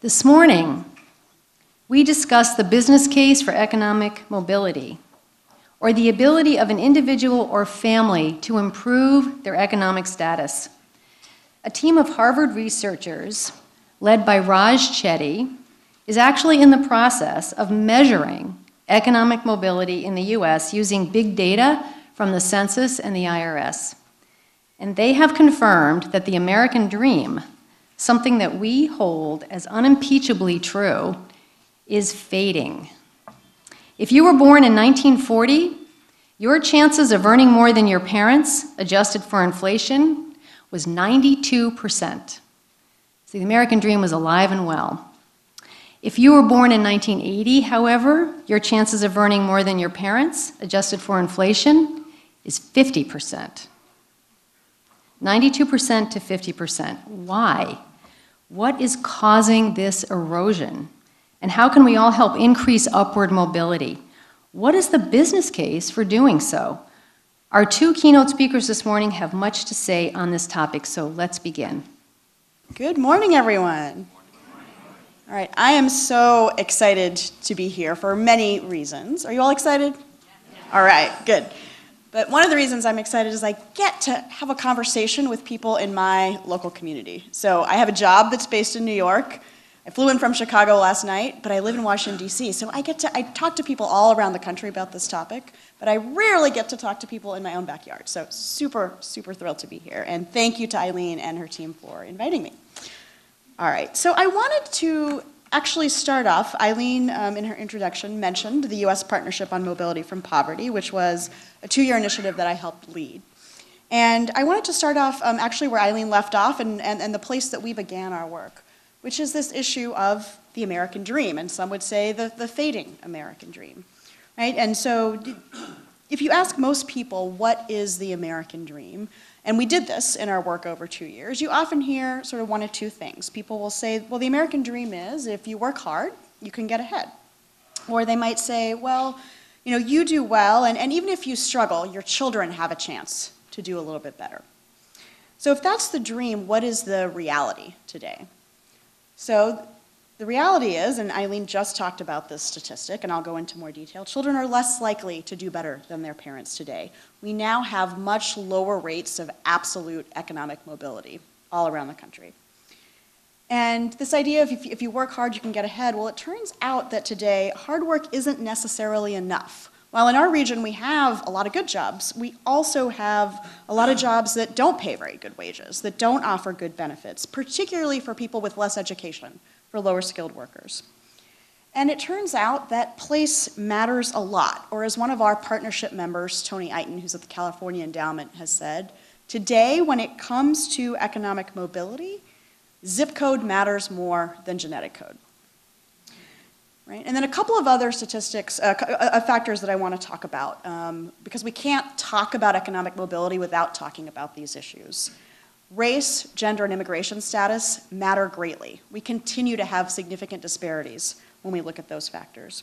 This morning, we discussed the business case for economic mobility, or the ability of an individual or family to improve their economic status. A team of Harvard researchers, led by Raj Chetty, is actually in the process of measuring economic mobility in the US using big data from the census and the IRS. And they have confirmed that the American dream, something that we hold as unimpeachably true, is fading. If you were born in 1940, your chances of earning more than your parents, adjusted for inflation, was 92%. So the American dream was alive and well. If you were born in 1980, however, your chances of earning more than your parents, adjusted for inflation, is 50%. 92% to 50%. Why? What is causing this erosion? And how can we all help increase upward mobility? What is the business case for doing so? Our two keynote speakers this morning have much to say on this topic, so let's begin. Good morning, everyone. All right, I am so excited to be here for many reasons. Are you all excited? All right, good. But one of the reasons I'm excited is I get to have a conversation with people in my local community. So I have a job that's based in New York. I flew in from Chicago last night, but I live in Washington, D.C. So I talk to people all around the country about this topic, but I rarely get to talk to people in my own backyard. So super, super thrilled to be here. And thank you to Eileen and her team for inviting me. All right, so I wanted to actually start off. Eileen, in her introduction, mentioned the U.S. Partnership on Mobility from Poverty, which was a 2-year initiative that I helped lead. And I wanted to start off actually where Eileen left off and the place that we began our work, which is this issue of the American dream, and some would say the fading American dream, right? And so if you ask most people, what is the American dream? And we did this in our work over 2 years. You often hear sort of one of two things. People will say, well, the American dream is if you work hard, you can get ahead. Or they might say, well, you know, you do well, and even if you struggle, your children have a chance to do a little bit better. So if that's the dream, what is the reality today? So the reality is, and Eileen just talked about this statistic, and I'll go into more detail, children are less likely to do better than their parents today. We now have much lower rates of absolute economic mobility all around the country. And this idea of if you work hard, you can get ahead, well, it turns out that today hard work isn't necessarily enough. While in our region we have a lot of good jobs, we also have a lot of jobs that don't pay very good wages, that don't offer good benefits, particularly for people with less education, for lower skilled workers. And it turns out that place matters a lot, or as one of our partnership members, Tony Eiton, who's at the California Endowment, has said, today when it comes to economic mobility, zip code matters more than genetic code. Right? And then a couple of other statistics, factors that I want to talk about, because we can't talk about economic mobility without talking about these issues. Race, gender, and immigration status matter greatly. We continue to have significant disparities when we look at those factors.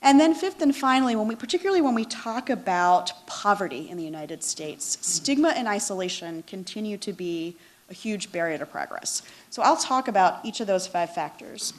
And then fifth and finally, particularly when we talk about poverty in the United States, stigma and isolation continue to be a huge barrier to progress. So I'll talk about each of those 5 factors.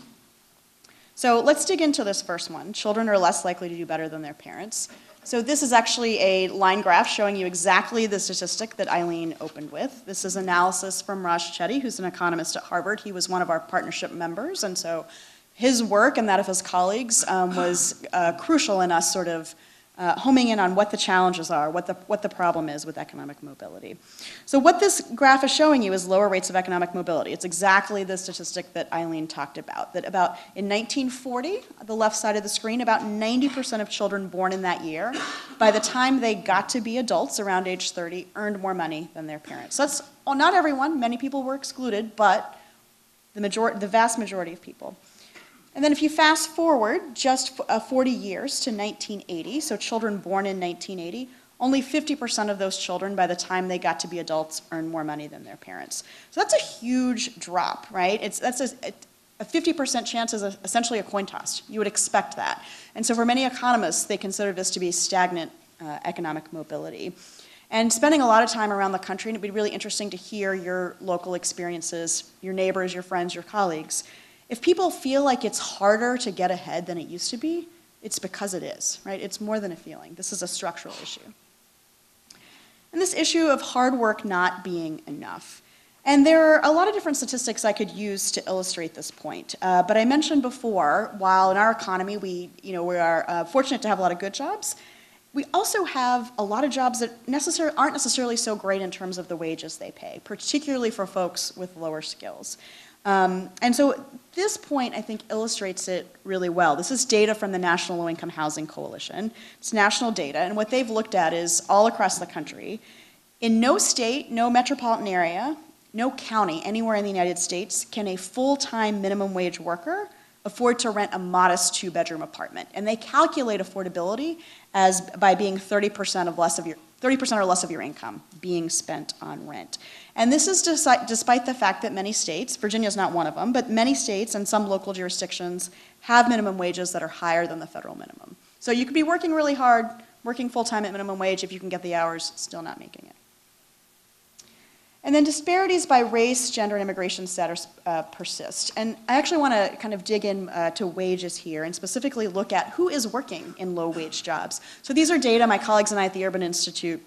So let's dig into this first one. Children are less likely to do better than their parents. So this is actually a line graph showing you exactly the statistic that Eileen opened with. This is analysis from Raj Chetty, who's an economist at Harvard. He was one of our partnership members, and so his work and that of his colleagues was crucial in us sort of homing in on what the challenges are, what the problem is with economic mobility. So what this graph is showing you is lower rates of economic mobility. It's exactly the statistic that Eileen talked about, that about in 1940, the left side of the screen, about 90% of children born in that year, by the time they got to be adults around age 30, earned more money than their parents. So that's, well, not everyone, many people were excluded, but the vast majority of people. And then if you fast forward just 40 years to 1980, so children born in 1980, only 50% of those children by the time they got to be adults earned more money than their parents. So that's a huge drop, right? That's a 50% chance is essentially a coin toss. You would expect that. And so for many economists, they consider this to be stagnant economic mobility. And spending a lot of time around the country, and it'd be really interesting to hear your local experiences, your neighbors, your friends, your colleagues. If people feel like it's harder to get ahead than it used to be, it's because it is, right? It's more than a feeling. This is a structural issue. And this issue of hard work not being enough. And there are a lot of different statistics I could use to illustrate this point. But I mentioned before, while in our economy we are fortunate to have a lot of good jobs, we also have a lot of jobs that aren't necessarily so great in terms of the wages they pay, particularly for folks with lower skills. And so this point, I think, illustrates it really well. This is data from the National Low-Income Housing Coalition. It's national data, and what they've looked at is all across the country. In no state, no metropolitan area, no county anywhere in the United States can a full-time minimum wage worker afford to rent a modest 2-bedroom apartment. And they calculate affordability as by being 30% or less of your income being spent on rent. And this is despite the fact that many states, Virginia is not one of them, but many states and some local jurisdictions have minimum wages that are higher than the federal minimum. So you could be working really hard, working full-time at minimum wage, if you can get the hours, still not making it. And then disparities by race, gender, and immigration status persist. And I actually want to kind of dig in to wages here and specifically look at who is working in low-wage jobs. So these are data my colleagues and I at the Urban Institute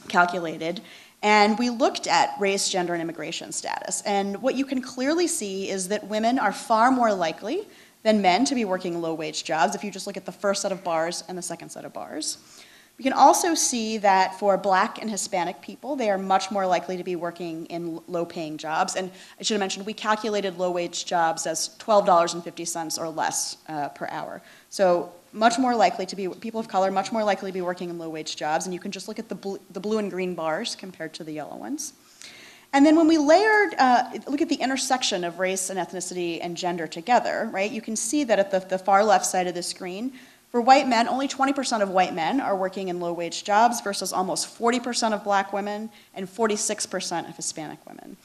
calculated. And we looked at race, gender, and immigration status. And what you can clearly see is that women are far more likely than men to be working low-wage jobs if you just look at the first set of bars and the second set of bars. We can also see that for Black and Hispanic people, they are much more likely to be working in low-paying jobs. And I should have mentioned, we calculated low-wage jobs as $12.50 or less per hour. So much more likely to be, people of color, much more likely to be working in low-wage jobs. And you can just look at the blue and green bars compared to the yellow ones. And then when we layered, look at the intersection of race and ethnicity and gender together, right? You can see that at the far left side of the screen, for white men, only 20% of white men are working in low-wage jobs versus almost 40% of Black women and 46% of Hispanic women.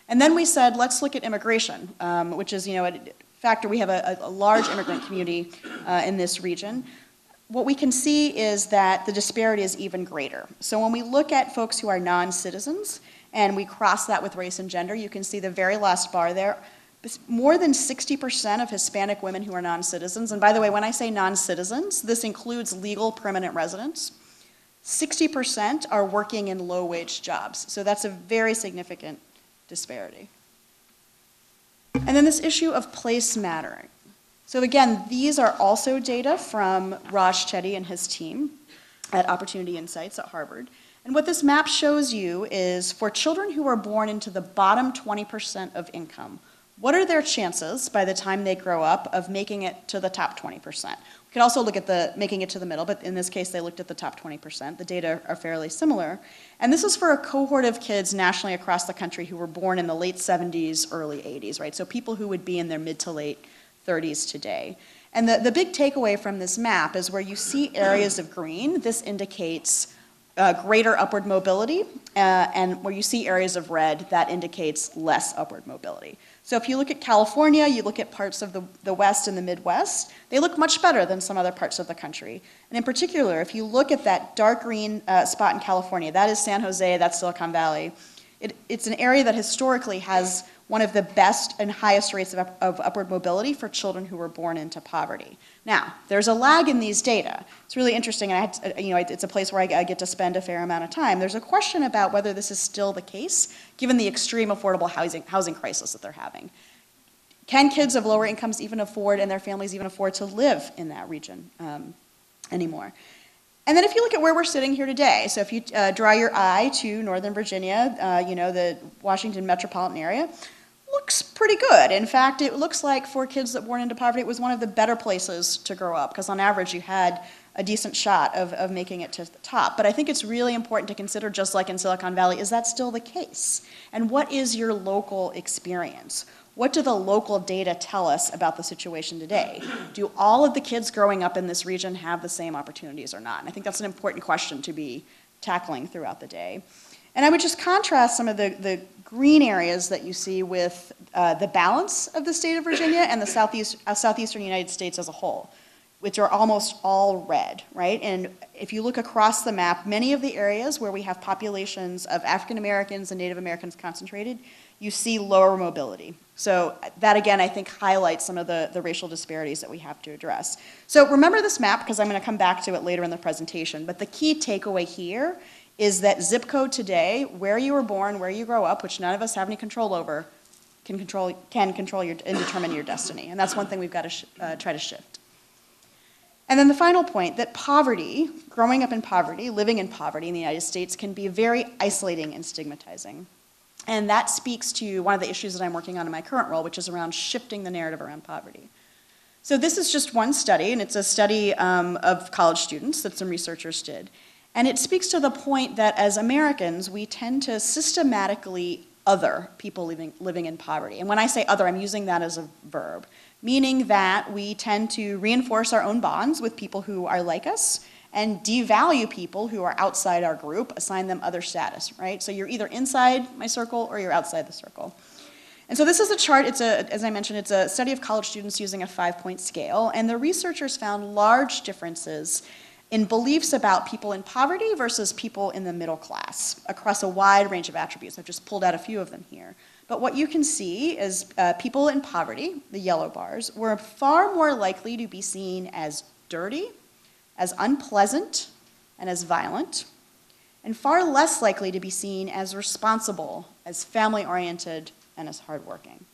And then we said, let's look at immigration, which is, a factor. We have a large immigrant community in this region. What we can see is that the disparity is even greater. So when we look at folks who are non-citizens and we cross that with race and gender, you can see the very last bar there. More than 60% of Hispanic women who are non-citizens, and by the way, when I say non-citizens, this includes legal permanent residents, 60% are working in low-wage jobs. So that's a very significant disparity. And then this issue of place mattering. So again, these are also data from Raj Chetty and his team at Opportunity Insights at Harvard. And what this map shows you is for children who are born into the bottom 20% of income, what are their chances by the time they grow up of making it to the top 20%? We could also look at making it to the middle, but in this case they looked at the top 20%. The data are fairly similar. And this is for a cohort of kids nationally across the country who were born in the late 70s, early 80s, right? So people who would be in their mid to late 30s today. And the big takeaway from this map is where you see areas of green, this indicates greater upward mobility, and where you see areas of red, that indicates less upward mobility. So if you look at California, you look at parts of the West and the Midwest, they look much better than some other parts of the country. And in particular, if you look at that dark green spot in California, that is San Jose, that's Silicon Valley. It's an area that historically has one of the best and highest rates of upward mobility for children who were born into poverty. Now, there's a lag in these data. It's really interesting, and it's a place where I get to spend a fair amount of time. There's a question about whether this is still the case, given the extreme affordable housing crisis that they're having. Can kids of lower incomes even afford, and their families even afford to live in that region anymore? And then if you look at where we're sitting here today, so if you draw your eye to Northern Virginia, the Washington metropolitan area, looks pretty good. In fact, it looks like for kids that were born into poverty, it was one of the better places to grow up, because on average you had a decent shot of making it to the top. But I think it's really important to consider, just like in Silicon Valley, is that still the case? And what is your local experience? What do the local data tell us about the situation today? Do all of the kids growing up in this region have the same opportunities or not? And I think that's an important question to be tackling throughout the day. And I would just contrast some of the green areas that you see with the balance of the state of Virginia and the southeastern United States as a whole. which are almost all red, right? And if you look across the map, many of the areas where we have populations of African Americans and Native Americans concentrated, you see lower mobility. So that, again, I think highlights some of the racial disparities that we have to address. So remember this map, because I'm going to come back to it later in the presentation, but the key takeaway here is that zip code today, where you were born, where you grow up, which none of us have any control over, can control your and determine your destiny. And that's one thing we've got to try to shift. And then the final point, that poverty, growing up in poverty, living in poverty in the United States can be very isolating and stigmatizing. And that speaks to one of the issues that I'm working on in my current role, which is around shifting the narrative around poverty. So this is just one study, and it's a study of college students that some researchers did. And it speaks to the point that as Americans, we tend to systematically other people living in poverty. And when I say other, I'm using that as a verb, meaning that we tend to reinforce our own bonds with people who are like us and devalue people who are outside our group, assign them other status, right? So you're either inside my circle or you're outside the circle. And so this is a chart, as I mentioned, it's a study of college students using a 5-point scale, and the researchers found large differences in beliefs about people in poverty versus people in the middle class across a wide range of attributes. I've just pulled out a few of them here. But what you can see is people in poverty, the yellow bars, were far more likely to be seen as dirty, as unpleasant, and as violent, and far less likely to be seen as responsible, as family-oriented, and as hardworking.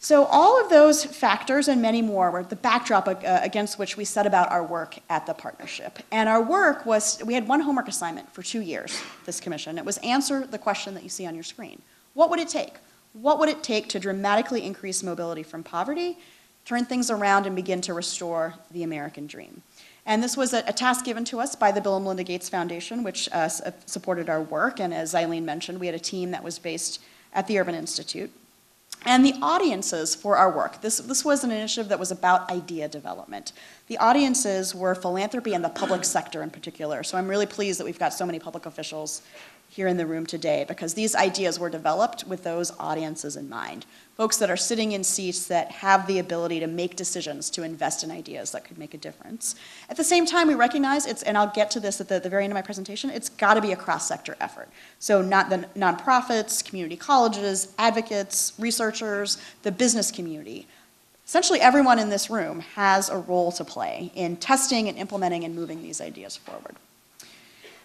So all of those factors and many more were the backdrop against which we set about our work at the partnership. And our work was, we had one homework assignment for 2 years, this commission. It was answer the question that you see on your screen. What would it take? What would it take to dramatically increase mobility from poverty, turn things around, and begin to restore the American dream? And this was a task given to us by the Bill and Melinda Gates Foundation, which supported our work. And as Eileen mentioned, we had a team that was based at the Urban Institute. And the audiences for our work, this was an initiative that was about idea development. The audiences were philanthropy and the public sector in particular. So I'm really pleased that we've got so many public officials here in the room today, because these ideas were developed with those audiences in mind. Folks that are sitting in seats that have the ability to make decisions to invest in ideas that could make a difference. At the same time, we recognize it's, and I'll get to this at the very end of my presentation, it's got to be a cross-sector effort. So not the nonprofits, community colleges, advocates, researchers, the business community. Essentially everyone in this room has a role to play in testing and implementing and moving these ideas forward.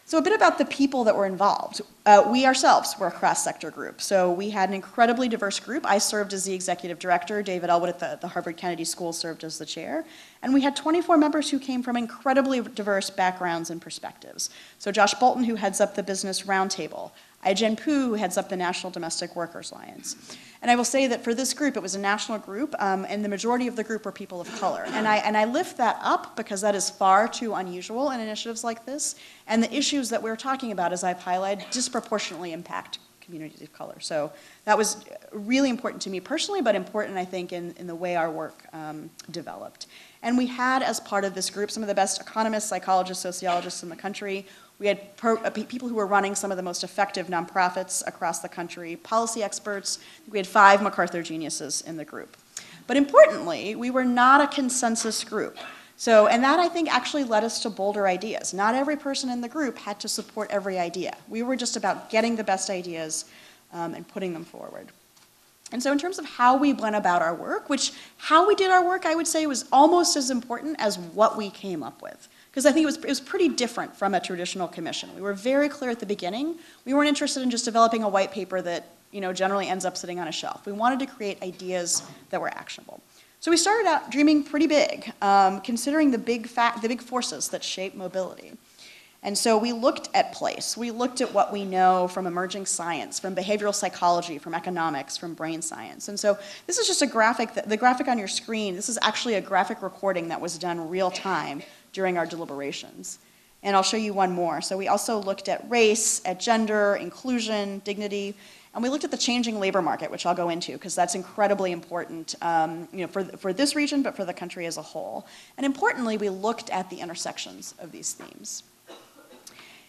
So a bit about the people that were involved. We ourselves were a cross-sector group. So we had an incredibly diverse group. I served as the executive director. David Elwood at the Harvard Kennedy School served as the chair. And we had 24 members who came from incredibly diverse backgrounds and perspectives. So Josh Bolton, who heads up the Business Roundtable. Ai-jen Poo, who heads up the National Domestic Workers Alliance. And I will say that for this group, it was a national group, and the majority of the group were people of color. And I lift that up because that is far too unusual in initiatives like this. And the issues that we're talking about, as I've highlighted, disproportionately impact communities of color. So that was really important to me personally, but important, I think, in the way our work developed. And we had, as part of this group, some of the best economists, psychologists, sociologists in the country. We had people who were running some of the most effective nonprofits across the country, policy experts. We had 5 MacArthur geniuses in the group. But importantly, we were not a consensus group. So, and that, I think, actually led us to bolder ideas. Not every person in the group had to support every idea. We were just about getting the best ideas and putting them forward. And so in terms of how we went about our work, how we did our work, I would say, was almost as important as what we came up with. Because I think it was pretty different from a traditional commission. We were very clear at the beginning. We weren't interested in just developing a white paper that generally ends up sitting on a shelf. We wanted to create ideas that were actionable. So we started out dreaming pretty big, considering the big forces that shape mobility. And so we looked at place. We looked at what we know from emerging science, from behavioral psychology, from economics, from brain science. And so this is just a graphic, the graphic on your screen, this is actually a graphic recording that was done real time during our deliberations. And I'll show you one more. So we also looked at race, at gender, inclusion, dignity, and we looked at the changing labor market, which I'll go into, because that's incredibly important for this region, but for the country as a whole. And importantly, we looked at the intersections of these themes.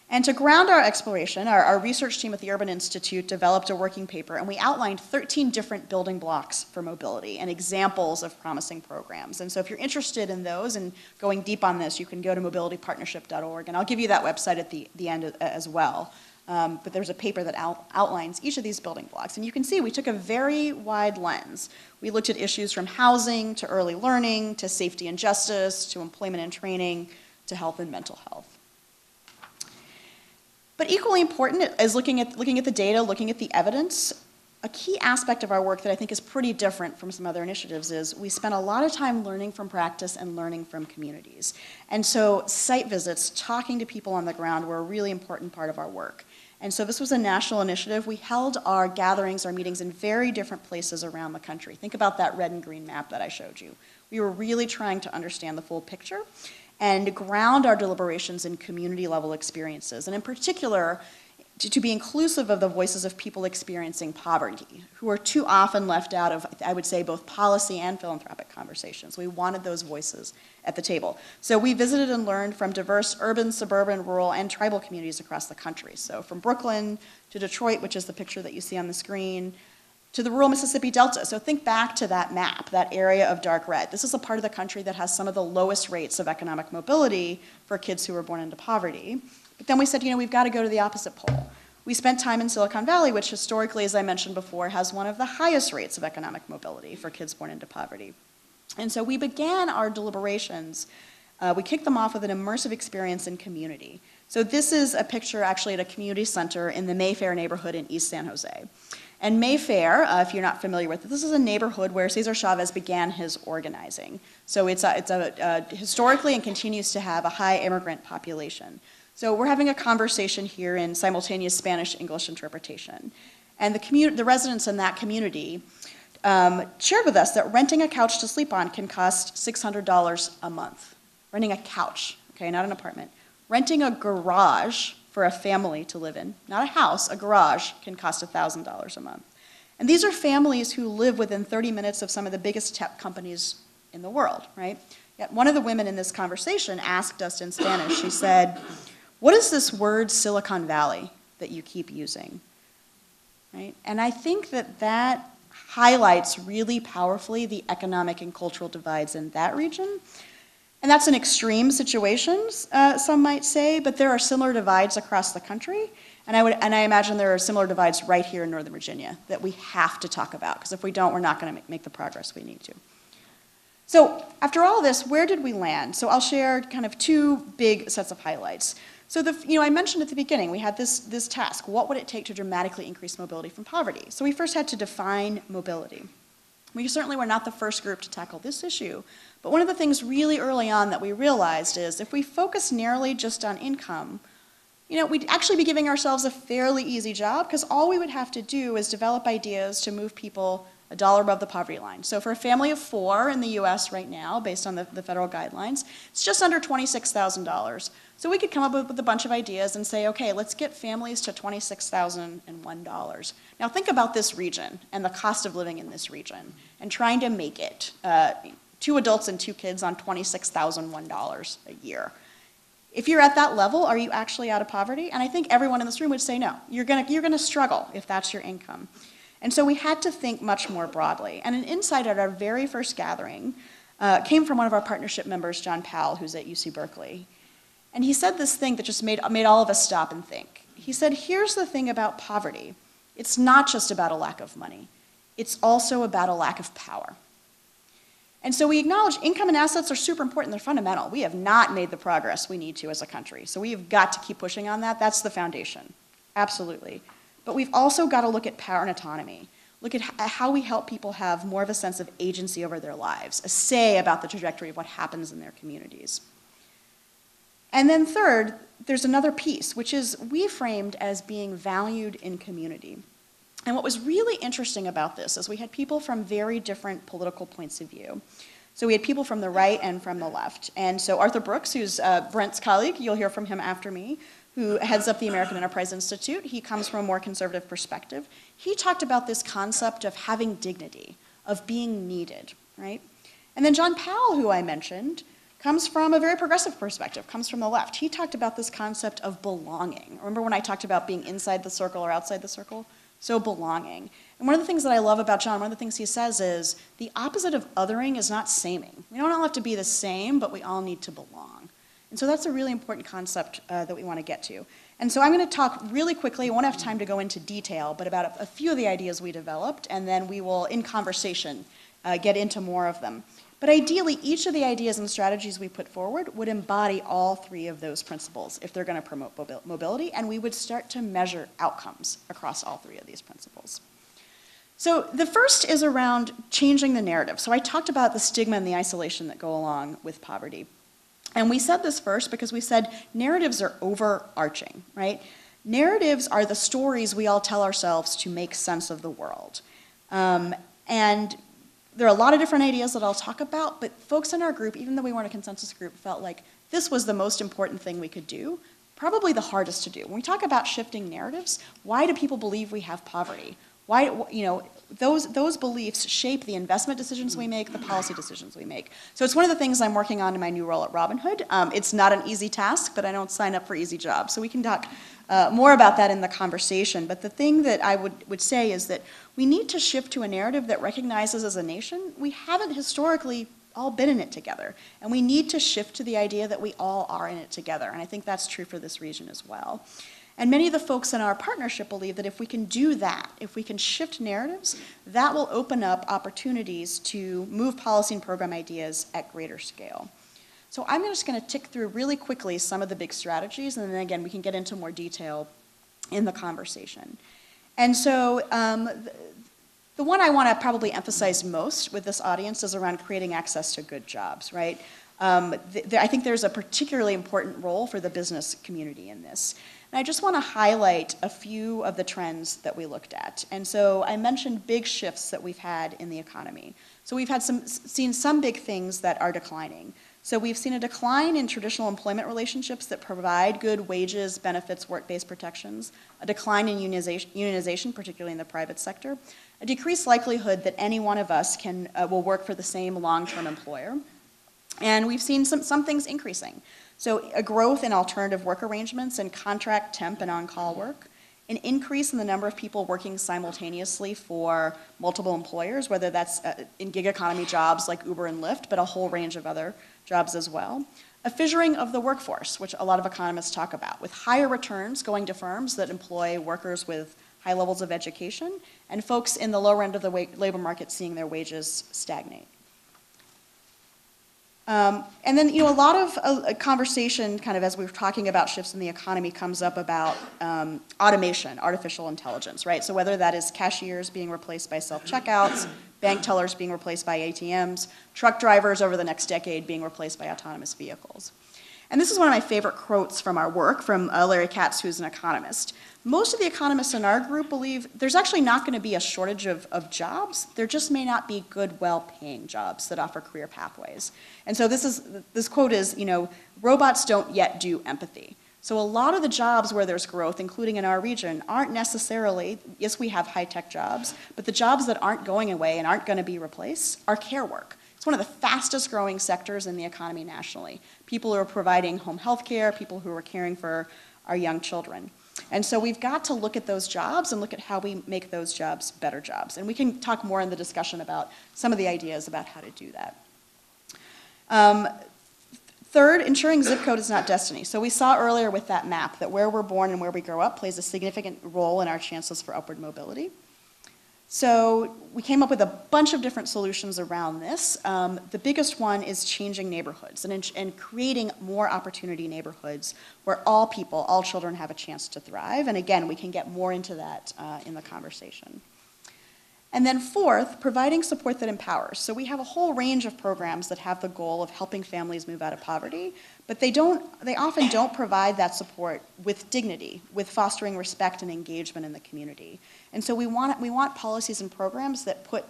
And to ground our exploration, our research team at the Urban Institute developed a working paper, and we outlined 13 different building blocks for mobility and examples of promising programs. And so if you're interested in those and going deep on this, you can go to mobilitypartnership.org, and I'll give you that website at the end as well. But there's a paper that outlines each of these building blocks. And you can see we took a very wide lens. We looked at issues from housing to early learning to safety and justice to employment and training to health and mental health. But equally important is looking at the data, looking at the evidence. A key aspect of our work that I think is pretty different from some other initiatives is we spend a lot of time learning from practice and learning from communities. And so site visits, talking to people on the ground, were a really important part of our work. And so this was a national initiative. We held our gatherings, our meetings in very different places around the country. Think about that red and green map that I showed you. We were really trying to understand the full picture and ground our deliberations in community-level experiences, and in particular, to be inclusive of the voices of people experiencing poverty, who are too often left out of, I would say, both policy and philanthropic conversations. We wanted those voices at the table. So we visited and learned from diverse urban, suburban, rural, and tribal communities across the country. So from Brooklyn to Detroit, which is the picture that you see on the screen, to the rural Mississippi Delta. So think back to that map, that area of dark red. This is a part of the country that has some of the lowest rates of economic mobility for kids who were born into poverty. But then we said, we've got to go to the opposite pole. We spent time in Silicon Valley, which historically, as I mentioned before, has one of the highest rates of economic mobility for kids born into poverty. And so we began our deliberations. We kicked them off with an immersive experience in community. So this is a picture actually at a community center in the Mayfair neighborhood in East San Jose. And Mayfair, if you're not familiar with it, this is a neighborhood where Cesar Chavez began his organizing. So it's historically and continues to have a high immigrant population. So we're having a conversation here in simultaneous Spanish-English interpretation. And the residents in that community shared with us that renting a couch to sleep on can cost $600 a month. Renting a couch, okay, not an apartment. Renting a garage for a family to live in, not a house, a garage, can cost $1,000 a month. And these are families who live within 30 minutes of some of the biggest tech companies in the world, right? Yet one of the women in this conversation asked us in Spanish, she said, "What is this word Silicon Valley that you keep using?" Right? And I think that highlights really powerfully the economic and cultural divides in that region. And that's an extreme situation, some might say, but there are similar divides across the country. And I imagine there are similar divides right here in Northern Virginia that we have to talk about, because if we don't, we're not going to make the progress we need to. So after all this, where did we land? So I'll share kind of two big sets of highlights. So I mentioned at the beginning, we had this task. What would it take to dramatically increase mobility from poverty? So we first had to define mobility. We certainly were not the first group to tackle this issue, but one of the things really early on that we realized is if we focus narrowly just on income, we'd actually be giving ourselves a fairly easy job, because all we would have to do is develop ideas to move people $1 above the poverty line. So for a family of 4 in the US right now, based on the federal guidelines, it's just under $26,000. So we could come up with a bunch of ideas and say, okay, let's get families to $26,001. Now think about this region and the cost of living in this region and trying to make it 2 adults and 2 kids on $26,001 a year. If you're at that level, are you actually out of poverty? And I think everyone in this room would say no. You're gonna struggle if that's your income. And so we had to think much more broadly. And an insight at our very first gathering came from one of our partnership members, John Powell, who's at UC Berkeley. And he said this thing that just made all of us stop and think. He said, here's the thing about poverty. It's not just about a lack of money. It's also about a lack of power. And so we acknowledge income and assets are super important. They're fundamental. We have not made the progress we need to as a country. So we've got to keep pushing on that. That's the foundation. Absolutely. But we've also got to look at power and autonomy. Look at how we help people have more of a sense of agency over their lives, a say about the trajectory of what happens in their communities. And then third, there's another piece, which is we framed as being valued in community. And what was really interesting about this is we had people from very different political points of view. So we had people from the right and from the left. And so Arthur Brooks, who's Brent's colleague, you'll hear from him after me, who heads up the American Enterprise Institute. He comes from a more conservative perspective. He talked about this concept of having dignity, of being needed, right? And then John Powell, who I mentioned, comes from a very progressive perspective, comes from the left. He talked about this concept of belonging. Remember when I talked about being inside the circle or outside the circle? So belonging. And one of the things that I love about John, one of the things he says is the opposite of othering is not saming. We don't all have to be the same, but we all need to belong. And so that's a really important concept that we want to get to. And so I'm going to talk really quickly, I won't have time to go into detail, but about a few of the ideas we developed, and then we will, in conversation, get into more of them. But ideally, each of the ideas and strategies we put forward would embody all three of those principles if they're going to promote mobility, and we would start to measure outcomes across all three of these principles. So the first is around changing the narrative. So I talked about the stigma and the isolation that go along with poverty. And we said this first because we said narratives are overarching, right? Narratives are the stories we all tell ourselves to make sense of the world. And there are a lot of different ideas that I'll talk about, but folks in our group, even though we weren't a consensus group, felt like this was the most important thing we could do, probably the hardest to do. When we talk about shifting narratives, why do people believe we have poverty? Why, those beliefs shape the investment decisions we make, the policy decisions we make. So it's one of the things I'm working on in my new role at Robinhood. It's not an easy task, but I don't sign up for easy jobs. So we can talk more about that in the conversation. But the thing that I would say is that we need to shift to a narrative that recognizes as a nation, we haven't historically all been in it together. And we need to shift to the idea that we all are in it together. And I think that's true for this region as well. And many of the folks in our partnership believe that if we can do that, if we can shift narratives, that will open up opportunities to move policy and program ideas at greater scale. So I'm just going to tick through really quickly some of the big strategies, and then again, we can get into more detail in the conversation. And so the one I want to probably emphasize most with this audience is around creating access to good jobs, right? I think there's a particularly important role for the business community in this. And I just want to highlight a few of the trends that we looked at. And so I mentioned big shifts that we've had in the economy. So we've seen some big things that are declining. So we've seen a decline in traditional employment relationships that provide good wages, benefits, work-based protections, a decline in unionization, particularly in the private sector, a decreased likelihood that any one of us will work for the same long-term employer. And we've seen some things increasing. So a growth in alternative work arrangements and contract, temp, and on-call work, an increase in the number of people working simultaneously for multiple employers, whether that's in gig economy jobs like Uber and Lyft, but a whole range of other jobs as well. A fissuring of the workforce, which a lot of economists talk about, with higher returns going to firms that employ workers with high levels of education, and folks in the lower end of the labor market seeing their wages stagnate. And then, a lot of conversation, kind of as we were talking about shifts in the economy, comes up about automation, artificial intelligence, right? So whether that is cashiers being replaced by self-checkouts, bank tellers being replaced by ATMs, truck drivers over the next decade being replaced by autonomous vehicles. And this is one of my favorite quotes from our work from Larry Katz, who's an economist. Most of the economists in our group believe there's actually not going to be a shortage of jobs. There just may not be good, well-paying jobs that offer career pathways. And so this quote is, robots don't yet do empathy. So a lot of the jobs where there's growth, including in our region, aren't necessarily, yes, we have high-tech jobs, but the jobs that aren't going away and aren't going to be replaced are care work. It's one of the fastest growing sectors in the economy nationally. People who are providing home health care, people who are caring for our young children. And so we've got to look at those jobs and look at how we make those jobs better jobs. And we can talk more in the discussion about some of the ideas about how to do that. Third, ensuring zip code is not destiny. So we saw earlier with that map that where we're born and where we grow up plays a significant role in our chances for upward mobility. So we came up with a bunch of different solutions around this. The biggest one is changing neighborhoods and creating more opportunity neighborhoods where all people, all children have a chance to thrive. And again, we can get more into that in the conversation. And then fourth, providing support that empowers. So we have a whole range of programs that have the goal of helping families move out of poverty, but they often don't provide that support with dignity, with fostering respect and engagement in the community. And so we want policies and programs that put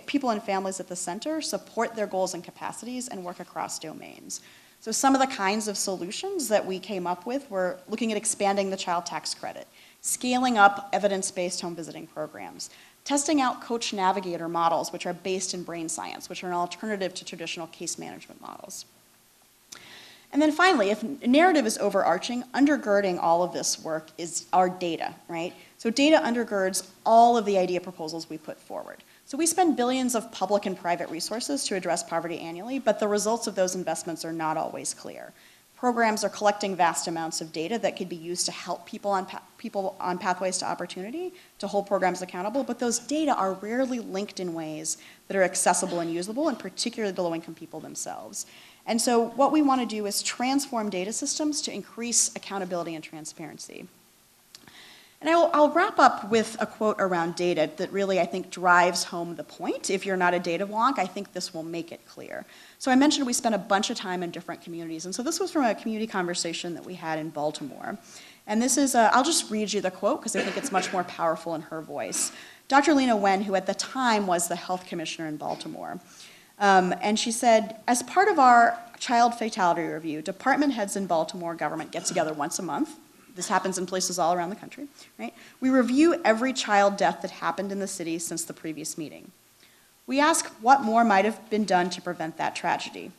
people and families at the center, support their goals and capacities, and work across domains. So some of the kinds of solutions that we came up with were looking at expanding the child tax credit, scaling up evidence-based home visiting programs, testing out coach navigator models, which are based in brain science, which are an alternative to traditional case management models. And then finally, if narrative is overarching, undergirding all of this work is our data, right? So data undergirds all of the idea proposals we put forward. So we spend billions of public and private resources to address poverty annually, but the results of those investments are not always clear. Programs are collecting vast amounts of data that could be used to help people on pathways to opportunity, to hold programs accountable, but those data are rarely linked in ways that are accessible and usable, and particularly to low-income people themselves. And so what we want to do is transform data systems to increase accountability and transparency. And I'll wrap up with a quote around data that really, I think, drives home the point. If you're not a data wonk, I think this will make it clear. So I mentioned we spent a bunch of time in different communities, and so this was from a community conversation that we had in Baltimore. And this is, I'll just read you the quote because I think it's much more powerful in her voice. Dr. Lena Wen, who at the time was the health commissioner in Baltimore, and she said, as part of our child fatality review, department heads in Baltimore government get together once a month. This happens in places all around the country, right? We review every child death that happened in the city since the previous meeting. We ask what more might have been done to prevent that tragedy.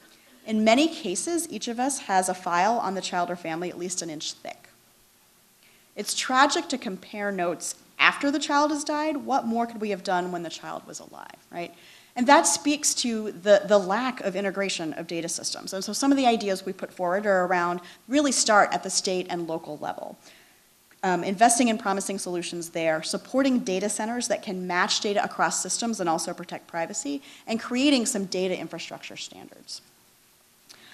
In many cases, each of us has a file on the child or family at least an inch thick. It's tragic to compare notes after the child has died. What more could we have done when the child was alive, right? And that speaks to the lack of integration of data systems. And so some of the ideas we put forward are around really start at the state and local level. Investing in promising solutions there, supporting data centers that can match data across systems and also protect privacy, and creating some data infrastructure standards.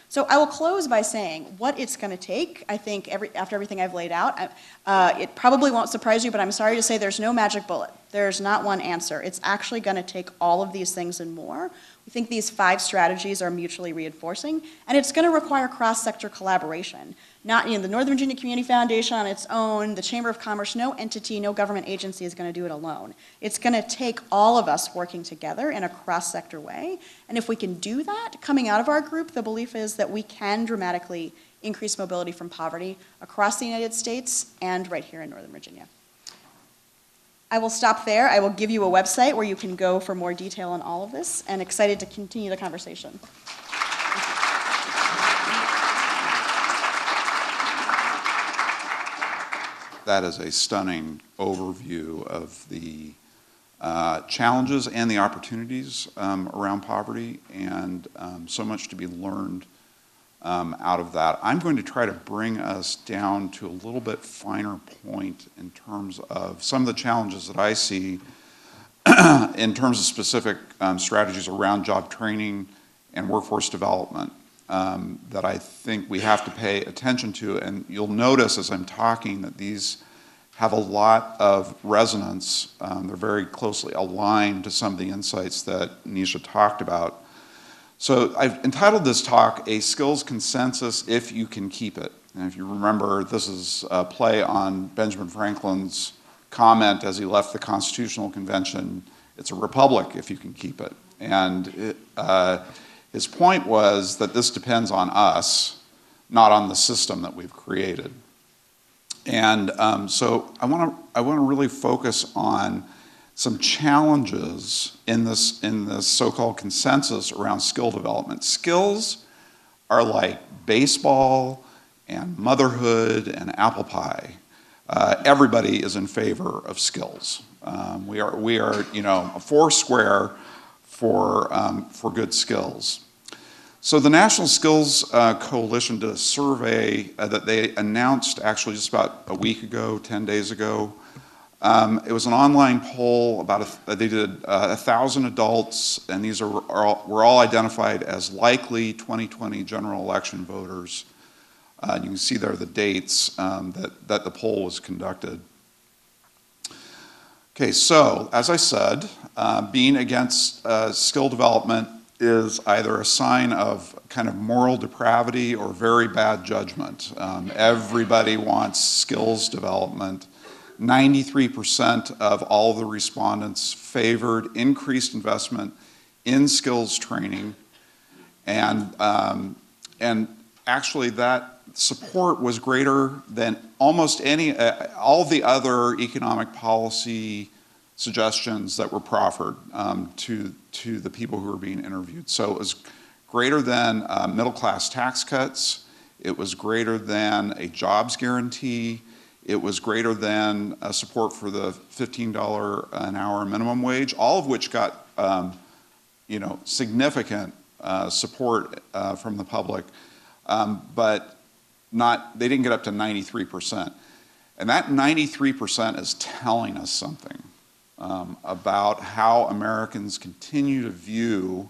So I will close by saying what it's going to take, I think, after everything I've laid out. It probably won't surprise you, but I'm sorry to say there's no magic bullet. There's not one answer. It's actually going to take all of these things and more. We think these 5 strategies are mutually reinforcing, and it's going to require cross-sector collaboration. Not, the Northern Virginia Community Foundation on its own, the Chamber of Commerce, no entity, no government agency is going to do it alone. It's going to take all of us working together in a cross-sector way, and if we can do that, coming out of our group, the belief is that we can dramatically increase mobility from poverty across the United States and right here in Northern Virginia. I will stop there. I will give you a website where you can go for more detail on all of this, and excited to continue the conversation. That is a stunning overview of the challenges and the opportunities around poverty, and so much to be learned out of that. I'm going to try to bring us down to a little bit finer point in terms of some of the challenges that I see in terms of specific strategies around job training and workforce development that I think we have to pay attention to. And you'll notice as I'm talking that these have a lot of resonance. They're very closely aligned to some of the insights that Nisha talked about. So I've entitled this talk, A Skills Consensus If You Can Keep It. And if you remember, this is a play on Benjamin Franklin's comment as he left the Constitutional Convention, it's a republic if you can keep it. And his point was that this depends on us, not on the system that we've created. And so I want to really focus on some challenges in this so-called consensus around skill development. Skills are like baseball and motherhood and apple pie. Everybody is in favor of skills. We are a foursquare for good skills. So the National Skills Coalition did a survey that they announced actually just about a week ago, 10 days ago. It was an online poll. They did 1,000 adults, and these were all identified as likely 2020 general election voters. You can see there the dates that the poll was conducted. Okay, so as I said, being against skill development is either a sign of kind of moral depravity or very bad judgment. Everybody wants skills development. 93% of all the respondents favored increased investment in skills training, and actually that support was greater than almost all the other economic policy suggestions that were proffered to the people who were being interviewed. So it was greater than middle-class tax cuts. It was greater than a jobs guarantee. It was greater than support for the $15 an hour minimum wage, all of which got significant support from the public, but they didn't get up to 93%. And that 93% is telling us something about how Americans continue to view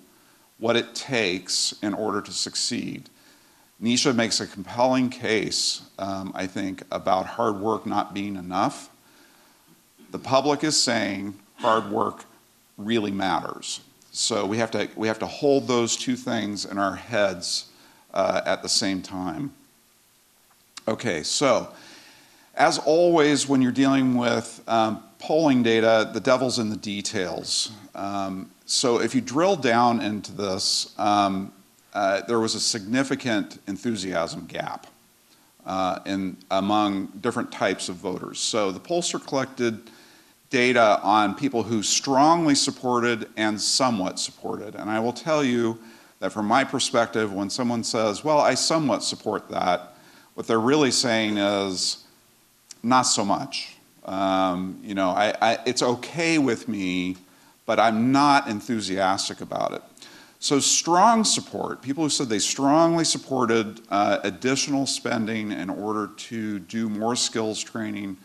what it takes in order to succeed. Nisha makes a compelling case, I think, about hard work not being enough. The public is saying hard work really matters. So we have to hold those two things in our heads at the same time. Okay, so as always, when you're dealing with polling data, the devil's in the details. So if you drill down into this, there was a significant enthusiasm gap among different types of voters. So the pollster collected data on people who strongly supported and somewhat supported. And I will tell you that from my perspective, when someone says, well, I somewhat support that, what they're really saying is, not so much. It's okay with me, but I'm not enthusiastic about it. So strong support, people who said they strongly supported additional spending in order to do more skills training,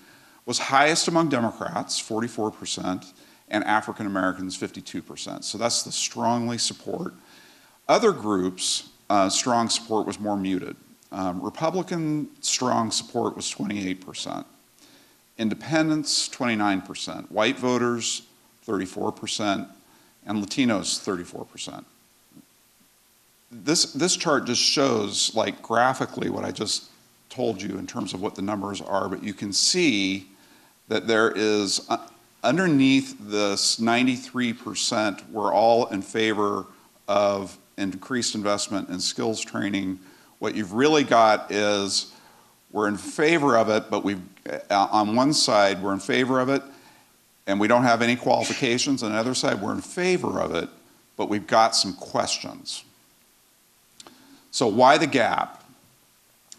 was highest among Democrats, 44%, and African Americans, 52%. So that's the strongly support. Other groups, strong support was more muted. Republican strong support was 28%. Independents, 29%. White voters, 34%. And Latinos, 34%. This chart just shows, like, graphically what I just told you in terms of what the numbers are, but you can see that there is, underneath this 93%, we're all in favor of increased investment in skills training. What you've really got is we're in favor of it, but on one side we're in favor of it and we don't have any qualifications. On the other side we're in favor of it, but we've got some questions. So why the gap?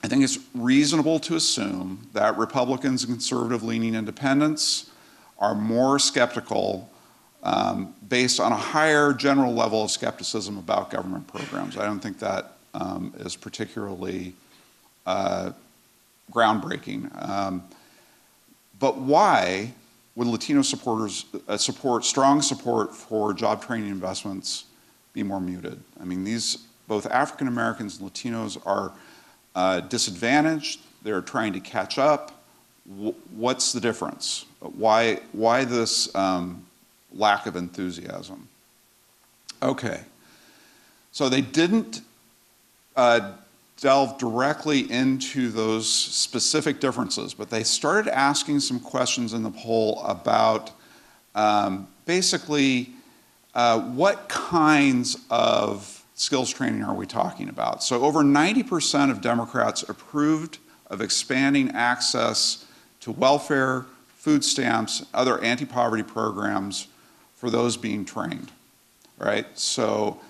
I think it's reasonable to assume that Republicans and conservative-leaning independents are more skeptical based on a higher general level of skepticism about government programs. I don't think that is particularly groundbreaking. But why would Latino supporters strong support for job training investments be more muted? I mean, both African Americans and Latinos are disadvantaged. They're trying to catch up. What's the difference? Why this lack of enthusiasm? Okay, so they didn't delve directly into those specific differences, but they started asking some questions in the poll about basically what kinds of skills training are we talking about? So over 90% of Democrats approved of expanding access to welfare, food stamps, other anti-poverty programs for those being trained, right? So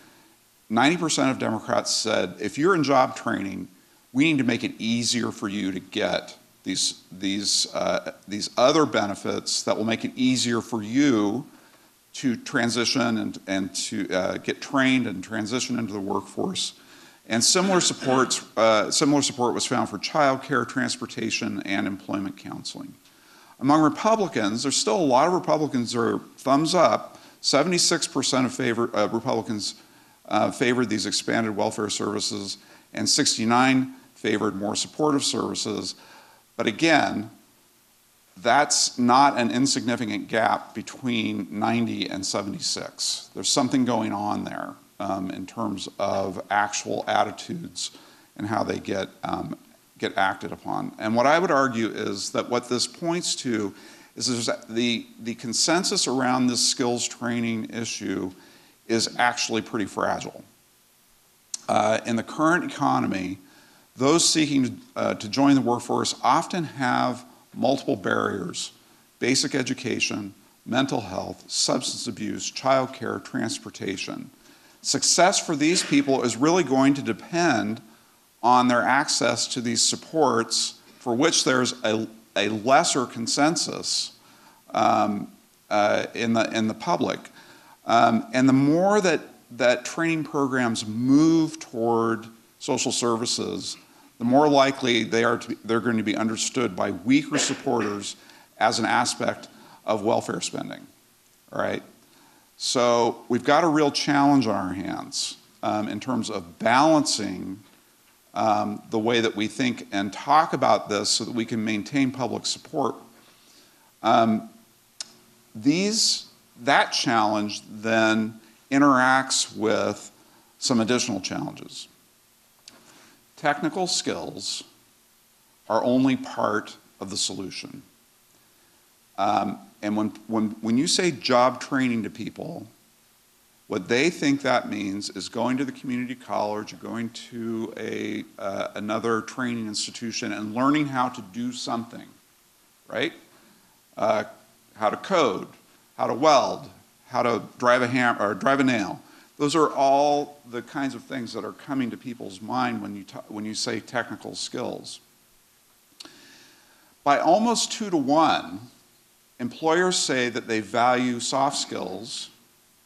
90% of Democrats said, if you're in job training, we need to make it easier for you to get these other benefits that will make it easier for you to transition and to get trained and transition into the workforce. And similar support was found for childcare, transportation, and employment counseling. Among Republicans, there's still a lot of Republicans that are thumbs up. 76% of Republicans favored these expanded welfare services, and 69% favored more supportive services. But again, that's not an insignificant gap between 90 and 76. There's something going on there in terms of actual attitudes and how they get acted upon. And what I would argue is that what this points to is the consensus around this skills training issue is actually pretty fragile. In the current economy, those seeking to join the workforce often have multiple barriers: basic education, mental health, substance abuse, childcare, transportation. Success for these people is really going to depend on their access to these supports for which there's a lesser consensus in the public. And the more that training programs move toward social services, the more likely they're going to be understood by weaker supporters as an aspect of welfare spending, all right? So we've got a real challenge on our hands in terms of balancing the way that we think and talk about this so that we can maintain public support. That challenge then interacts with some additional challenges. Technical skills are only part of the solution. And when you say job training to people, what they think that means is going to the community college or going to another training institution and learning how to do something, right? How to code, how to weld, how to drive a hammer or drive a nail. Those are all the kinds of things that are coming to people's mind when you say technical skills. By almost 2 to 1, employers say that they value soft skills,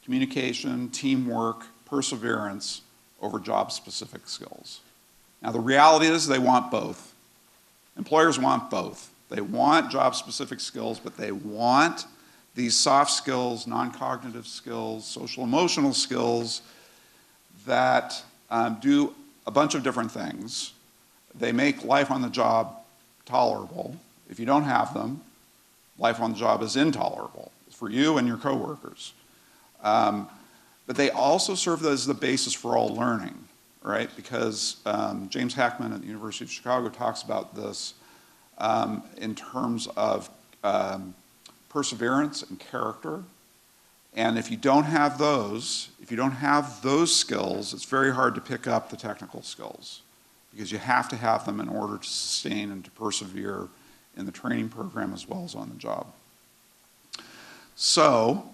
communication, teamwork, perseverance over job-specific skills. Now the reality is they want both. Employers want both. They want job-specific skills, but they want these soft skills, non-cognitive skills, social-emotional skills that do a bunch of different things. They make life on the job tolerable. If you don't have them, life on the job is intolerable for you and your coworkers. But they also serve as the basis for all learning, right? Because James Hackman at the University of Chicago talks about this in terms of perseverance and character. And if you don't have those, skills, it's very hard to pick up the technical skills because you have to have them in order to sustain and to persevere in the training program as well as on the job. So,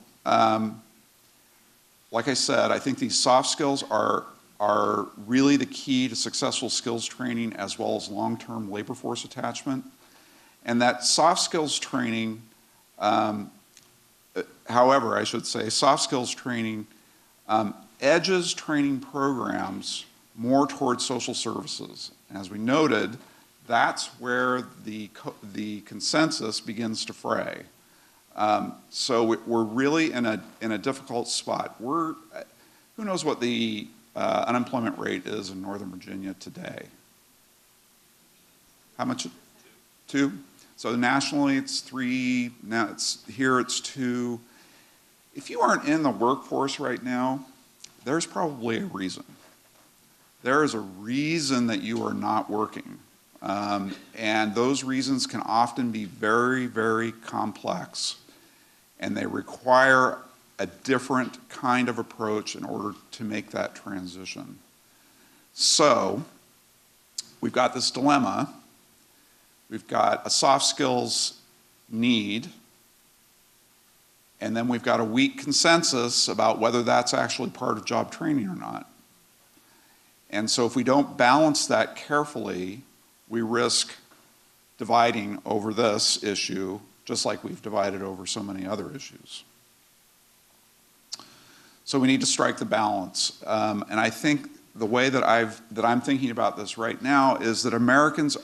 like I said, I think these soft skills are really the key to successful skills training as well as long-term labor force attachment. And that soft skills training, however, I should say, soft skills training edges training programs more towards social services. And as we noted, that's where the consensus begins to fray. So we're really in a difficult spot. Who knows what the unemployment rate is in Northern Virginia today? How much? 2? So nationally it's 3, now here it's 2. If you aren't in the workforce right now, there's probably a reason. There is a reason that you are not working. And those reasons can often be very, very complex. And they require a different kind of approach in order to make that transition. So, we've got this dilemma. We've got a soft skills need, and then we've got a weak consensus about whether that's actually part of job training or not. And so if we don't balance that carefully, we risk dividing over this issue just like we've divided over so many other issues. So we need to strike the balance. And I think the way that I'm thinking about this right now is that Americans,